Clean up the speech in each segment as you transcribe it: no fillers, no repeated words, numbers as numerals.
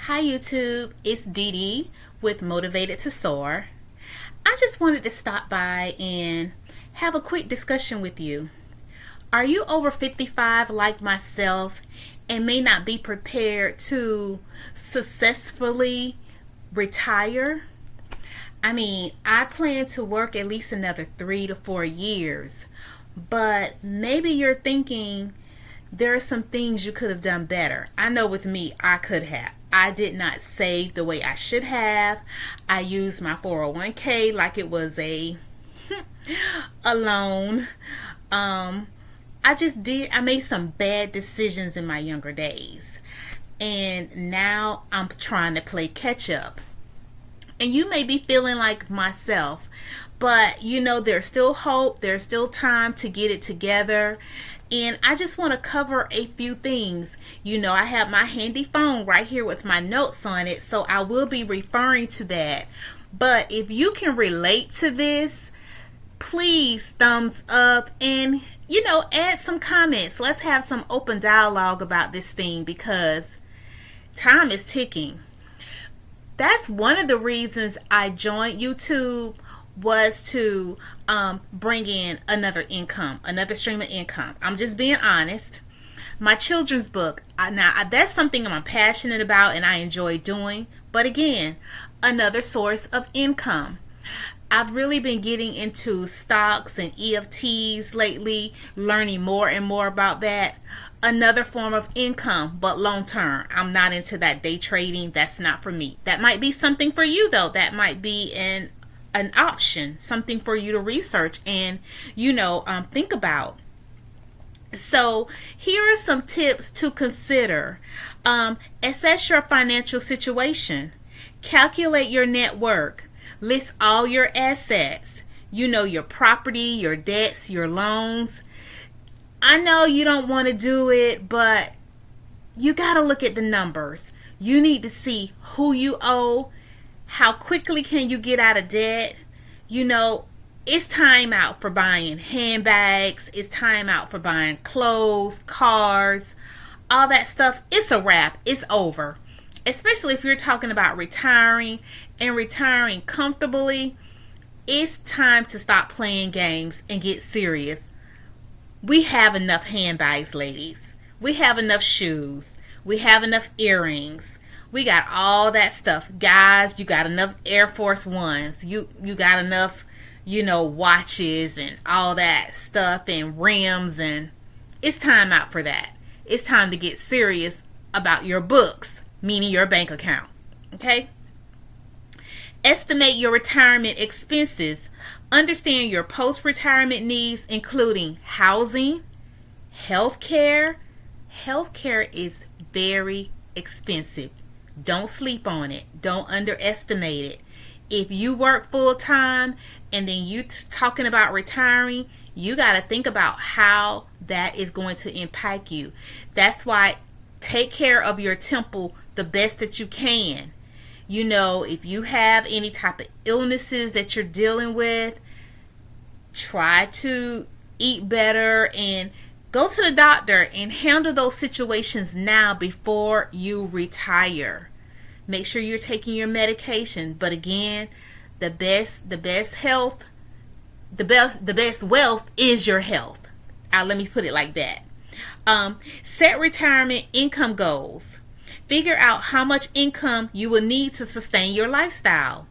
Hi YouTube, it's Dee Dee with Motivated to Soar. I just wanted to stop by and have a quick discussion with you. Are you over 55 like myself and may not be prepared to successfully retire? I plan to work at least another 3 to 4 years, but maybe you're thinking there are some things you could have done better. I know with me, I could have. I did not save the way I should have. I used my 401k like it was a loan. I made some bad decisions in my younger days. And now I'm trying to play catch up. And you may be feeling like myself, but there's still hope, there's still time to get it together. And I just want to cover a few things. I have my handy phone right here with my notes on it, so I will be referring to that. But if you can relate to this, please thumbs up and add some comments. Let's have some open dialogue about this thing because time is ticking. That's one of the reasons I joined YouTube, was to bring in another stream of income. I'm just being honest. My children's book, that's something I'm passionate about and I enjoy doing. But again, another source of income. I've really been getting into stocks and EFTs lately, learning more and more about that. Another form of income, but long term. I'm not into that day trading. That's not for me. That might be something for you though. That might be an option, something for you to research and think about. So here are some tips to consider. Assess your financial situation. Calculate your net worth. List all your assets. Your property, your debts, your loans. I know you don't want to do it, but you got to look at the numbers. You need to see who you owe. How quickly can you get out of debt? It's time out for buying handbags. It's time out for buying clothes, cars, all that stuff. It's a wrap. It's over. Especially if you're talking about retiring and retiring comfortably. It's time to stop playing games and get serious. We have enough handbags, ladies. We have enough shoes. We have enough earrings. We got all that stuff. Guys, you got enough Air Force Ones. You got enough, watches and all that stuff and rims, and it's time out for that. It's time to get serious about your books, meaning your bank account. Okay? Estimate your retirement expenses. Understand your post-retirement needs, including housing, health care. Health care is very expensive. Don't sleep on it. Don't underestimate it. If you work full time and then you talking about retiring, you got to think about how that is going to impact you. That's why take care of your temple the best that you can. If you have any type of illnesses that you're dealing with, try to eat better and go to the doctor and handle those situations now before you retire. Make sure you're taking your medication. But again, the best wealth is your health. Let me put it like that. Set retirement income goals. Figure out how much income you will need to sustain your lifestyle.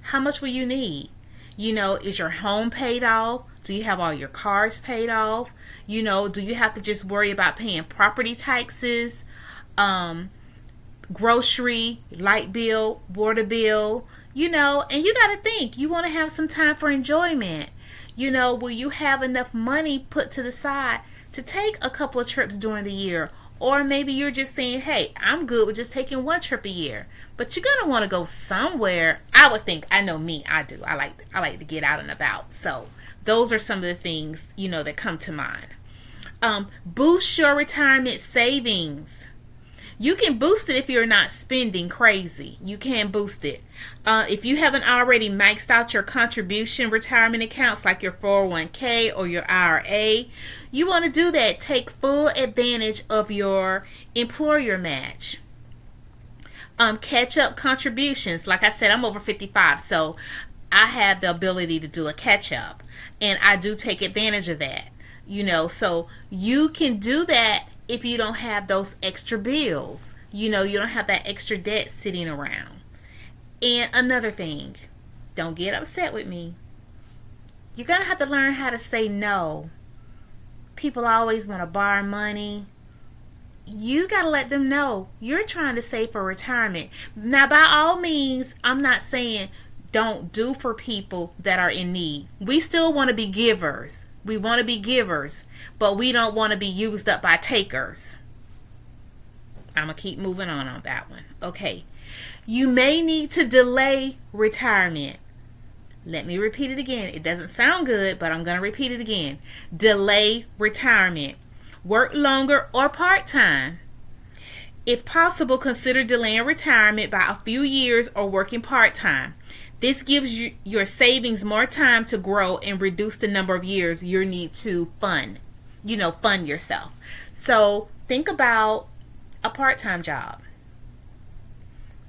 How much will you need? Is your home paid off? Do you have all your cars paid off? Do you have to just worry about paying property taxes, grocery, light bill, water bill, and you got to think, you want to have some time for enjoyment. Will you have enough money put to the side to take a couple of trips during the year? Or maybe you're just saying, hey, I'm good with just taking one trip a year. But you're going to want to go somewhere. I would think, I know me, I do. I like to get out and about. So those are some of the things, that come to mind. Boost your retirement savings. You can boost it if you're not spending crazy. You can boost it. If you haven't already maxed out your contribution retirement accounts like your 401k or your IRA, you want to do that. Take full advantage of your employer match. Catch up contributions. Like I said, I'm over 55, so I have the ability to do a catch up, and I do take advantage of that. So you can do that if you don't have those extra bills. You don't have that extra debt sitting around. And another thing, don't get upset with me. You're going to have to learn how to say no. People always want to borrow money. You got to let them know you're trying to save for retirement. Now, by all means, I'm not saying don't do for people that are in need. We still want to be givers. We want to be givers, but we don't want to be used up by takers. I'm going to keep moving on that one. Okay. You may need to delay retirement. Let me repeat it again. It doesn't sound good, but I'm going to repeat it again. Delay retirement. Work longer or part-time. If possible, consider delaying retirement by a few years or working part-time. This gives you your savings more time to grow and reduce the number of years you need to fund yourself. So think about a part-time job.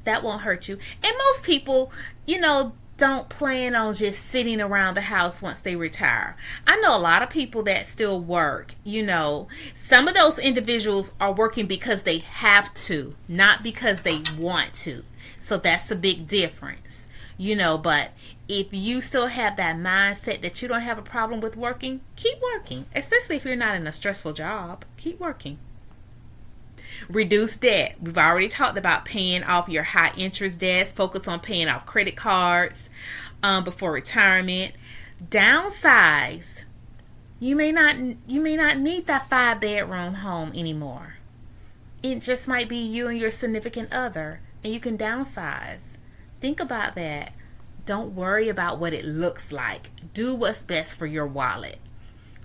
That won't hurt you. And most people, don't plan on just sitting around the house once they retire. I know a lot of people that still work. Some of those individuals are working because they have to, not because they want to. So that's a big difference. But if you still have that mindset that you don't have a problem with working, keep working. Especially if you're not in a stressful job, keep working. Reduce debt. We've already talked about paying off your high interest debts. Focus on paying off credit cards before retirement. Downsize. You may not need that 5-bedroom home anymore. It just might be you and your significant other, and you can downsize. Think about that. Don't worry about what it looks like. Do what's best for your wallet.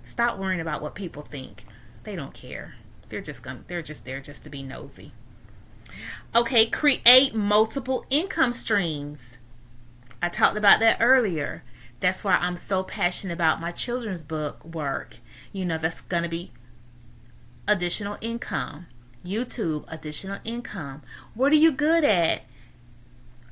Stop worrying about what people think. They don't care. They're just there just to be nosy. Okay, create multiple income streams. I talked about that earlier. That's why I'm so passionate about my children's book work. That's going to be additional income. YouTube, additional income. What are you good at?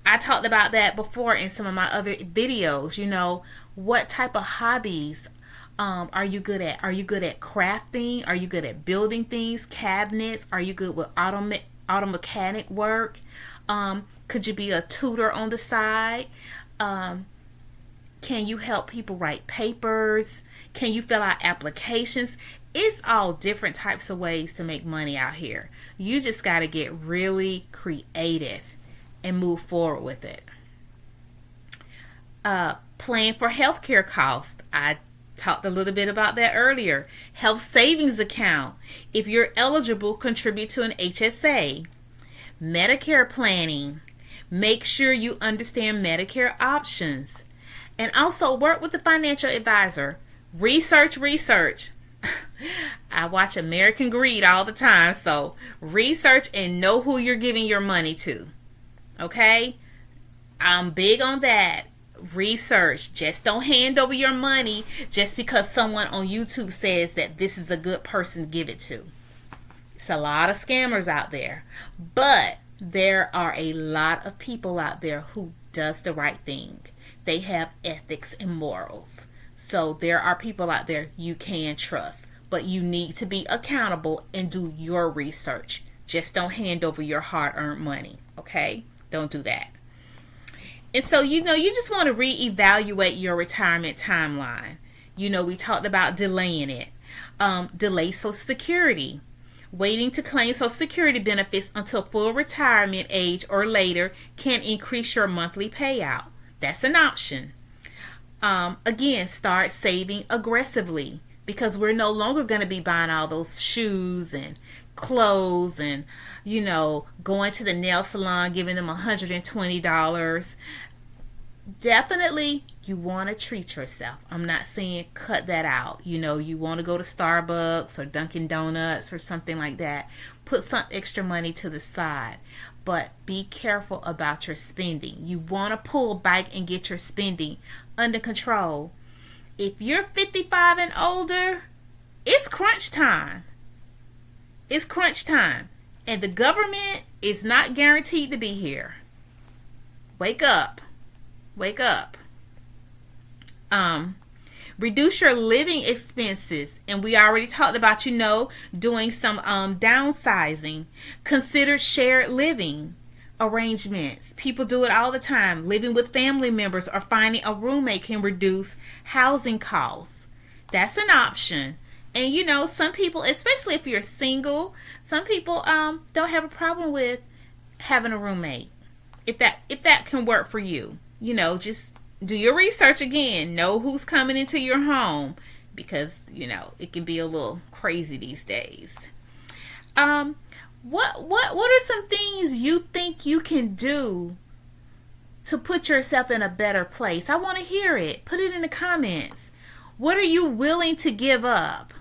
I talked about that before in some of my other videos. What type of hobbies are you good at? Are you good at crafting? Are you good at building things, cabinets? Are you good with auto mechanic work? Could you be a tutor on the side? Can you help people write papers? Can you fill out applications? It's all different types of ways to make money out here. You just got to get really creative and move forward with it. Plan for healthcare costs. I talked a little bit about that earlier. Health savings account. If you're eligible, contribute to an HSA. Medicare planning. Make sure you understand Medicare options. And also work with a financial advisor. Research. I watch American Greed all the time, so research and know who you're giving your money to. Okay? I'm big on that. Research. Just don't hand over your money just because someone on YouTube says that this is a good person to give it to. It's a lot of scammers out there. But there are a lot of people out there who does the right thing. They have ethics and morals. So there are people out there you can trust. But you need to be accountable and do your research. Just don't hand over your hard-earned money. Okay? Don't do that. And so, you just want to reevaluate your retirement timeline. We talked about delaying it. Delay Social Security. Waiting to claim Social Security benefits until full retirement age or later can increase your monthly payout. That's an option. Again, start saving aggressively because we're no longer going to be buying all those shoes and clothes and, going to the nail salon, giving them $120. Definitely, you want to treat yourself. I'm not saying cut that out. You want to go to Starbucks or Dunkin' Donuts or something like that. Put some extra money to the side. But be careful about your spending. You want to pull back and get your spending under control. If you're 55 and older, it's crunch time. It's crunch time. And the government is not guaranteed to be here. Wake up. Wake up. Reduce your living expenses. And we already talked about, doing some downsizing. Consider shared living arrangements. People do it all the time. Living with family members or finding a roommate can reduce housing costs. That's an option. And some people, especially if you're single, some people don't have a problem with having a roommate. If that can work for you, just do your research again. Know who's coming into your home, because it can be a little crazy these days. What are some things you think you can do to put yourself in a better place? I want to hear it. Put it in the comments. What are you willing to give up?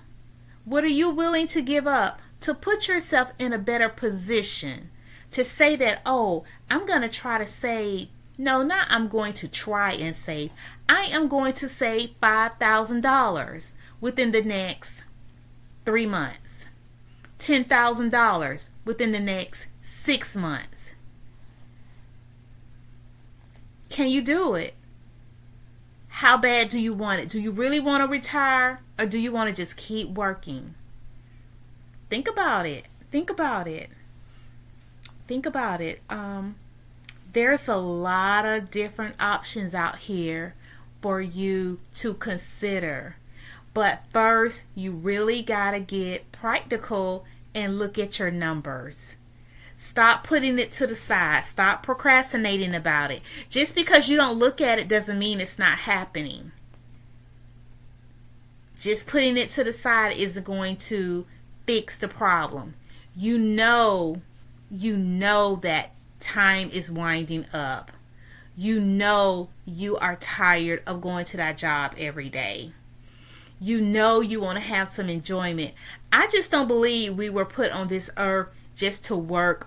What are you willing to give up to put yourself in a better position? To say that, oh, I'm going to try to save. No, not I'm going to try and save. I am going to save $5,000 within the next 3 months. $10,000 within the next 6 months. Can you do it? How bad do you want it? Do you really want to retire, or do you want to just keep working? Think about it. Think about it. Think about it. There's a lot of different options out here for you to consider. But first, you really got to get practical and look at your numbers. Stop putting it to the side. Stop procrastinating about it. Just because you don't look at it doesn't mean it's not happening. Just putting it to the side isn't going to fix the problem. You know that time is winding up. You are tired of going to that job every day. You want to have some enjoyment. I just don't believe we were put on this earth just to work.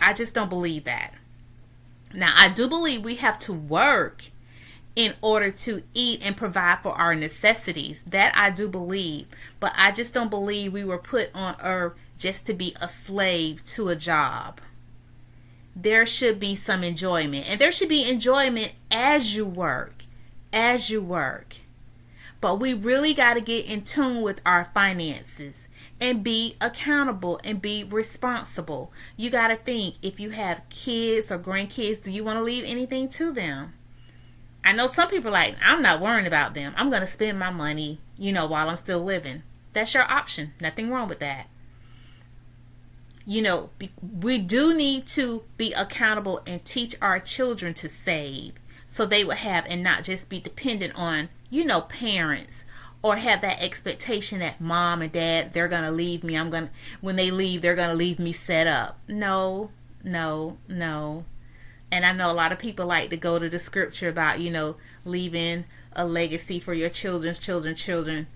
I just don't believe that. Now, I do believe we have to work in order to eat and provide for our necessities. That I do believe. But I just don't believe we were put on earth just to be a slave to a job. There should be some enjoyment. And there should be enjoyment as you work. But we really got to get in tune with our finances and be accountable and be responsible. You got to think, if you have kids or grandkids, do you want to leave anything to them? I know some people are like, I'm not worrying about them. I'm going to spend my money, while I'm still living. That's your option. Nothing wrong with that. We do need to be accountable and teach our children to save, so they would have and not just be dependent on, parents, or have that expectation that mom and dad, they're going to leave me. When they leave, they're going to leave me set up. No. And I know a lot of people like to go to the scripture about, leaving a legacy for your children's children.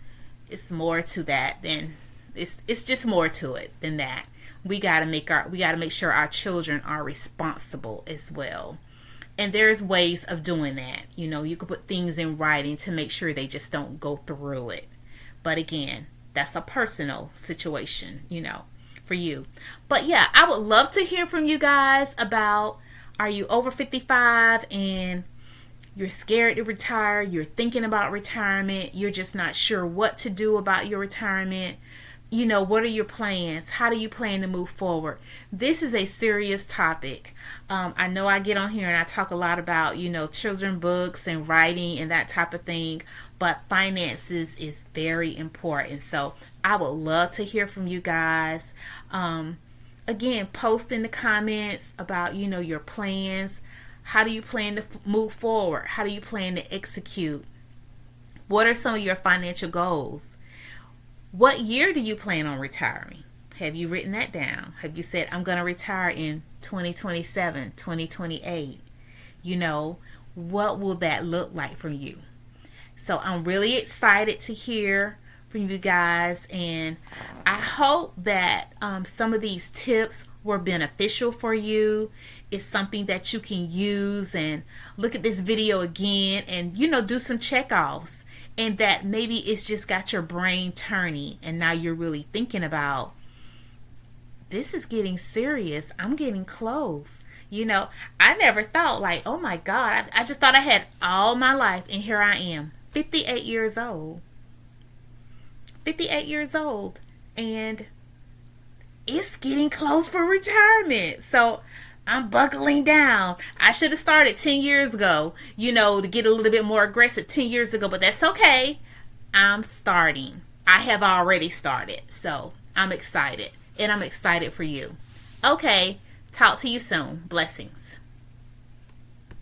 It's more to that than it's just more to it than that. We got to make sure our children are responsible as well. And there's ways of doing that. You can put things in writing to make sure they just don't go through it. But again, that's a personal situation, for you. But yeah, I would love to hear from you guys about, are you over 55 and you're scared to retire? You're thinking about retirement. You're just not sure what to do about your retirement. What are your plans? How do you plan to move forward? This is a serious topic. I know I get on here and I talk a lot about, children books and writing and that type of thing, but finances is very important. So I would love to hear from you guys. Again, post in the comments about, your plans. How do you plan to move forward? How do you plan to execute? What are some of your financial goals? What year do you plan on retiring? Have you written that down? Have you said, I'm going to retire in 2027, 2028? What will that look like from you? So I'm really excited to hear from you guys, and I hope that some of these tips were beneficial for you. It's something that you can use and look at this video again and do some check-offs, and that maybe it's just got your brain turning and now you're really thinking about this is getting serious. I'm getting close. You know, I never thought, like, oh my God, I just thought I had all my life, and here I am, 58 years old. 58 years old. And it's getting close for retirement. So I'm buckling down. I should have started 10 years ago, to get a little bit more aggressive 10 years ago, but that's okay. I'm starting. I have already started. So I'm excited. And I'm excited for you. Okay. Talk to you soon. Blessings.